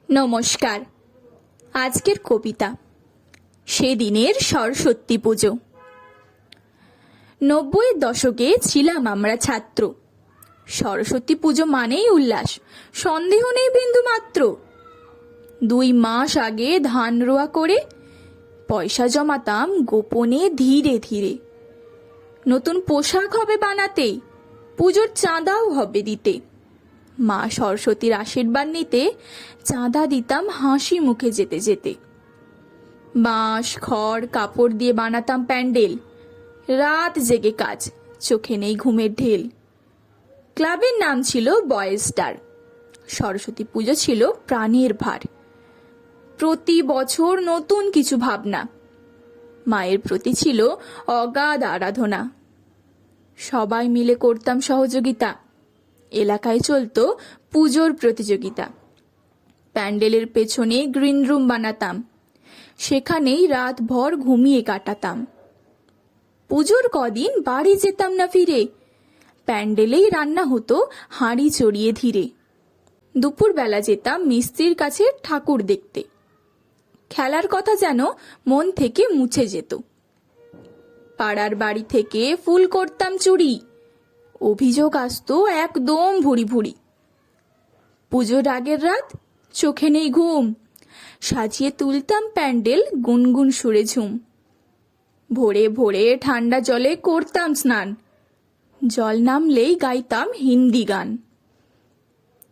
নমস্কার। আজকের কবিতা সেদিনের সরস্বতী পুজো। 90-এর দশকে ছিলাম আমরা ছাত্র। সরস্বতী পুজো মানেই উল্লাস, সন্দেহ নেই বিন্দু মাত্র। 2 মাস আগে ধান রোয়া করে পয়সা জমাতাম গোপনে ধীরে ধীরে। নতুন পোশাক হবে বানাতে, পুজোর চাঁদাও হবে দিতে। মা সরস্বতীর আশীর্বাদ নিতে চাঁদা দিতাম হাসি মুখে যেতে যেতে। বাঁশ খড় কাপড় দিয়ে বানাতাম প্যান্ডেল, রাত জেগে কাজ, চোখে নেই ঘুমের ঢেল। ক্লাবের নাম ছিল বয়েজ স্টার। সরস্বতী পুজো ছিল প্রাণের ভার। প্রতি বছর নতুন কিছু ভাবনা, মায়ের প্রতি ছিল অগাধ আরাধনা। সবাই মিলে করতাম সহযোগিতা, এলাকায় চলতো পুজোর প্রতিযোগিতা। প্যান্ডেলের পেছনে গ্রিন রুম বানাতাম, সেখানেই রাতভর ঘুমিয়ে কাটাতাম। পুজোর কদিন বাড়ি যেতাম না ফিরে, প্যান্ডেলেই রান্না হতো হাঁড়ি চড়িয়ে ধীরে। দুপুরবেলা যেতাম মিস্ত্রির কাছে ঠাকুর দেখতে, খেলার কথা যেন মন থেকে মুছে যেত। পাড়ার বাড়ি থেকে ফুল করতাম চুরি, অভিযোগ আসতো একদম ভুরি ভুরি। পুজোর আগের রাত চোখে নেই ঘুম, সাজিয়ে তুলতাম প্যান্ডেল গুনগুন সুরে ঝুম। ভোরে ভোরে ঠান্ডা জলে করতাম স্নান, জল নামলেই গাইতাম হিন্দি গান।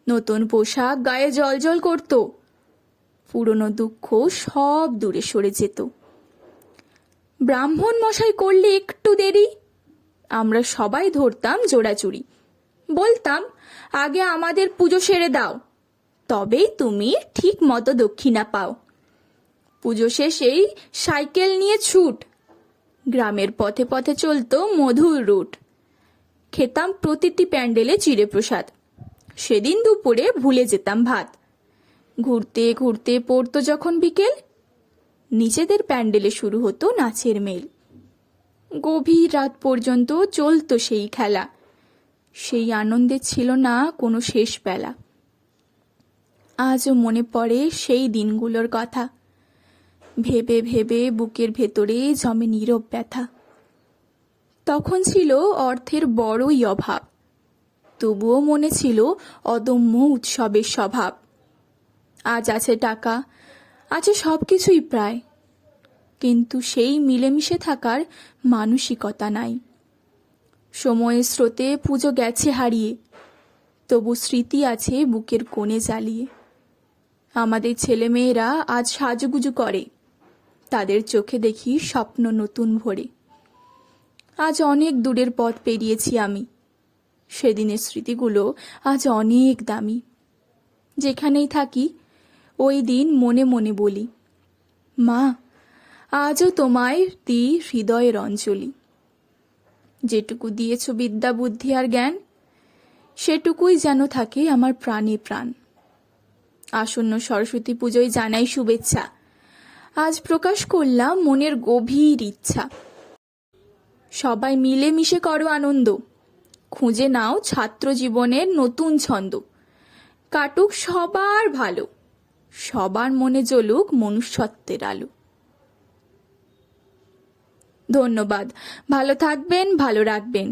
নতুন পোশাক গায়ে জল জল করত, পুরনো দুঃখ সব দূরে সরে যেত। ব্রাহ্মণ মশাই করলে একটু দেরি, আমরা সবাই ধরতাম জোড়াচুরি। বলতাম আগে আমাদের পুজো সেরে দাও, তবেই তুমি ঠিক মতো দক্ষিণা পাও। পুজো শেষেই সাইকেল নিয়ে ছুট, গ্রামের পথে পথে চলতো মধুর রুট। খেতাম প্রতিটি প্যান্ডেলে চিড়ে প্রসাদ, সেদিন দুপুরে ভুলে যেতাম ভাত। ঘুরতে ঘুরতে পড়তো যখন বিকেল, নিজেদের প্যান্ডেলে শুরু হতো নাচের মেল। গভীর রাত পর্যন্ত চলতো সেই খেলা, সেই আনন্দে ছিল না কোনো শেষ বেলা। আজও মনে পড়ে সেই দিনগুলোর কথা, ভেবে ভেবে বুকের ভেতরে জমে নীরব ব্যথা। তখন ছিল অর্থের বড়ই অভাব, তবুও মনে ছিল অদম্য উৎসবের স্বভাব। আজ আছে টাকা, আছে সব কিছুই প্রায়, কিন্তু সেই মিলেমিশে থাকার মানসিকতা নাই। সময়ের স্রোতে পুজো গেছে হারিয়ে, তবু স্মৃতি আছে বুকের কোণে জ্বালিয়ে। আমাদের ছেলেমেয়েরা আজ সাজুগুজু করে, তাদের চোখে দেখি স্বপ্ন নতুন ভরে। আজ অনেক দূরের পথ পেরিয়েছি আমি, সেদিনের স্মৃতিগুলো আজ অনেক দামি। যেখানেই থাকি ওই দিন মনে মনে বলি, মা আজও তোমায় দিই হৃদয়ের অঞ্জলি। যেটুকু দিয়েছ বিদ্যা বুদ্ধি আর জ্ঞান, সেটুকুই যেন থাকে আমার প্রাণে প্রাণ। আসন্ন সরস্বতী পুজোয় জানাই শুভেচ্ছা, আজ প্রকাশ করলাম মনের গভীর ইচ্ছা। সবাই মিলে মিশে করো আনন্দ, খুঁজে নাও ছাত্র জীবনের নতুন ছন্দ। কাটুক সবার ভালো, সবার মনে জ্বলুক মনুষ্যত্বের আলো। ধন্যবাদ। ভালো থাকবেন, ভালো রাখবেন।